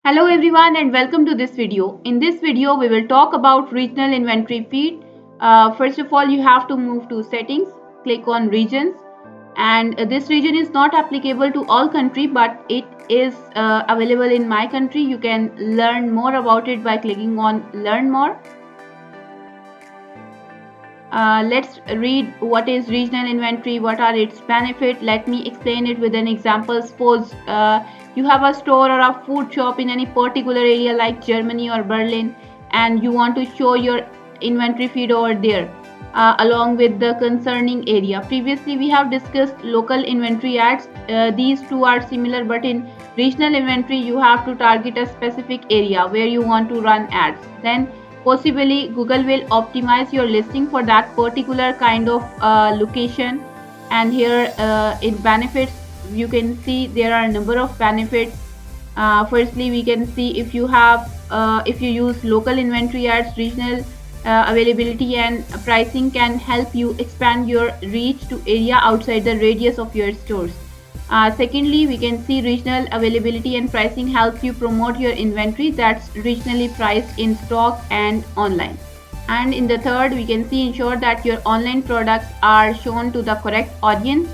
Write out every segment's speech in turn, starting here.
Hello everyone and welcome to this video. In this video we will talk about regional inventory feed. First of all you have to move to settings, click on regions, and this region is not applicable to all country but it is available in my country. You can learn more about it by clicking on learn more. Let's read what is regional inventory, what are its benefits. Let me explain it with an example. Suppose you have a store or a food shop in any particular area like Germany or Berlin, and you want to show your inventory feed over there along with the concerning area. Previously we have discussed local inventory ads. These two are similar, but in regional inventory you have to target a specific area where you want to run ads. Then possibly Google will optimize your listing for that particular kind of location. And here in benefits you can see there are a number of benefits. Firstly we can see if you use local inventory ads, regional availability and pricing can help you expand your reach to area outside the radius of your stores. Secondly, we can see regional availability and pricing helps you promote your inventory that's regionally priced in stock and online. And in the third, we can see ensure that your online products are shown to the correct audience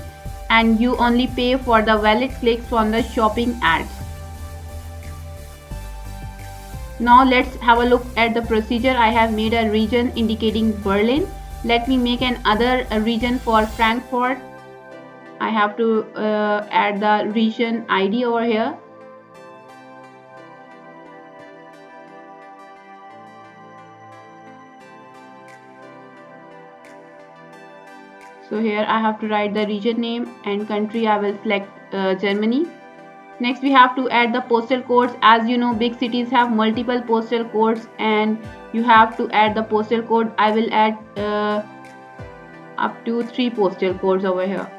and you only pay for the valid clicks from the shopping ads. Now let's have a look at the procedure. I have made a region indicating Berlin. Let me make another region for Frankfurt. I have to add the region ID over here. So here I have to write the region name and country. I will select Germany. Next we have to add the postal codes. As you know, big cities have multiple postal codes and you have to add the postal code. I will add up to 3 postal codes over here.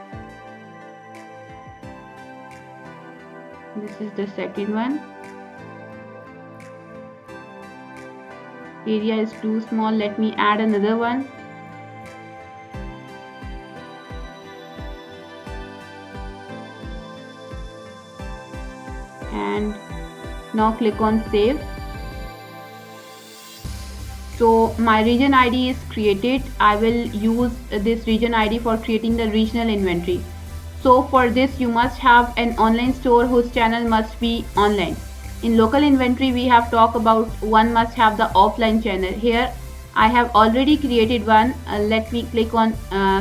This is the second one. Area is too small. Let me add another one. And now click on save. So my region ID is created. I will use this region ID for creating the regional inventory. So for this you must have an online store whose channel must be online. In local inventory we have talked about one must have the offline channel. Here I have already created one. Let me click on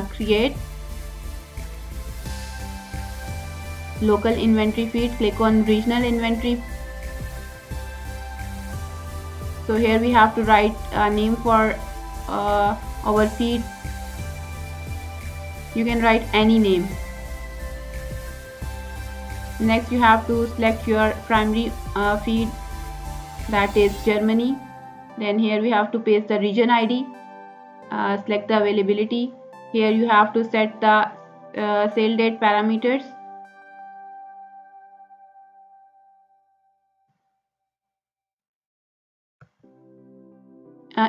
create. Local inventory feed, click on regional inventory. So here we have to write a name for our feed. You can write any name. Next you have to select your primary feed, that is Germany. Then here we have to paste the region ID, select the availability. Here you have to set the sale date parameters.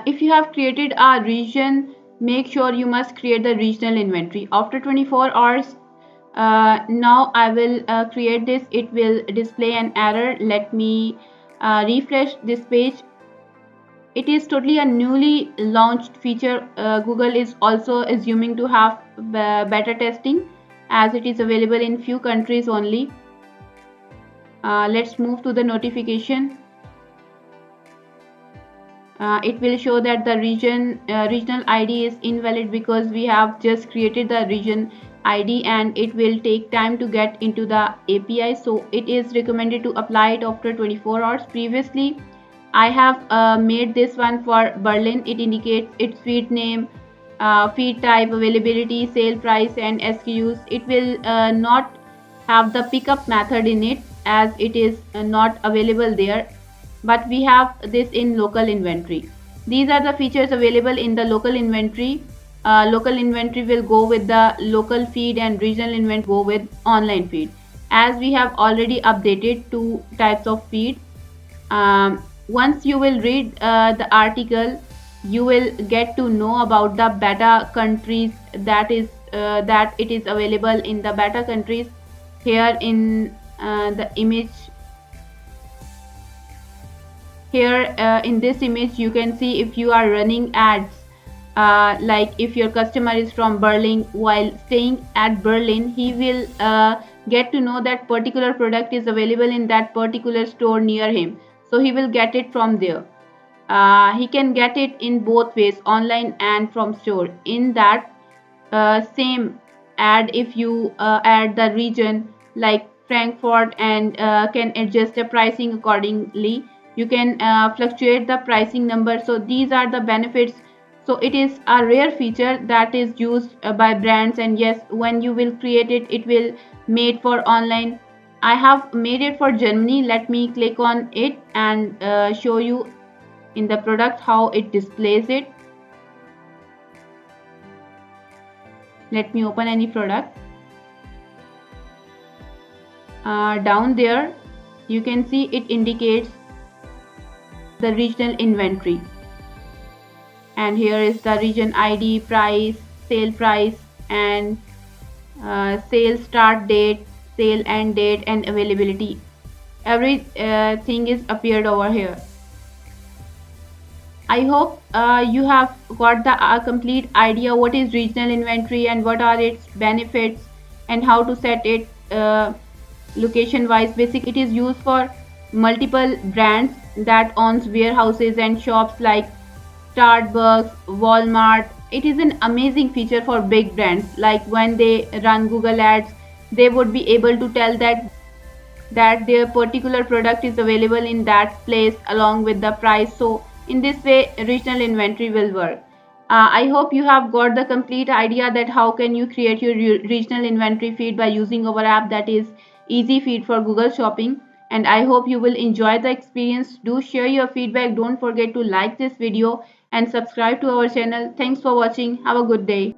If you have created a region, make sure you must create the regional inventory. After 24 hours, now I will create this. It will display an error. Let me refresh this page. It is totally a newly launched feature. Google is also assuming to have beta testing as it is available in few countries only. Let's move to the notification. It will show that the regional ID is invalid because we have just created the region ID and it will take time to get into the API. So it is recommended to apply it after 24 hours. Previously I have made this one for Berlin. It indicates its feed name, feed type, availability, sale price and SKUs. It will not have the pickup method in it as it is not available there, but we have this in local inventory. These are the features available in the local inventory. Local inventory will go with the local feed and regional inventory go with online feed. As we have already updated 2 types of feed. Once you will read the article, you will get to know about the beta countries, that it is available in the beta countries. Here in the image Here in this image you can see if you are running ads, like if your customer is from Berlin, while staying at Berlin he will get to know that particular product is available in that particular store near him, so he will get it from there. He can get it in both ways, online and from store. In that same ad, if you add the region like Frankfurt and can adjust the pricing accordingly, you can fluctuate the pricing number. So these are the benefits. So it is a rare feature that is used by brands, and yes, when you will create it, it will made for online. I have made it for Germany. Let me click on it and show you in the product how it displays it. Let me open any product. Down there you can see it indicates the regional inventory, and here is the region ID, price, sale price, and sale start date, sale end date, and availability. Everything is appeared over here. I hope you have got the complete idea what is regional inventory and what are its benefits and how to set it location wise. Basically, it is used for multiple brands that owns warehouses and shops like Starbucks, Walmart. It is an amazing feature for big brands, like when they run Google ads, they would be able to tell that their particular product is available in that place along with the price. So in this way regional inventory will work. I hope you have got the complete idea that how can you create your regional inventory feed by using our app, that is easy feed for Google Shopping. And I hope you will enjoy the experience. Do share your feedback. Don't forget to like this video and subscribe to our channel. Thanks for watching. Have a good day.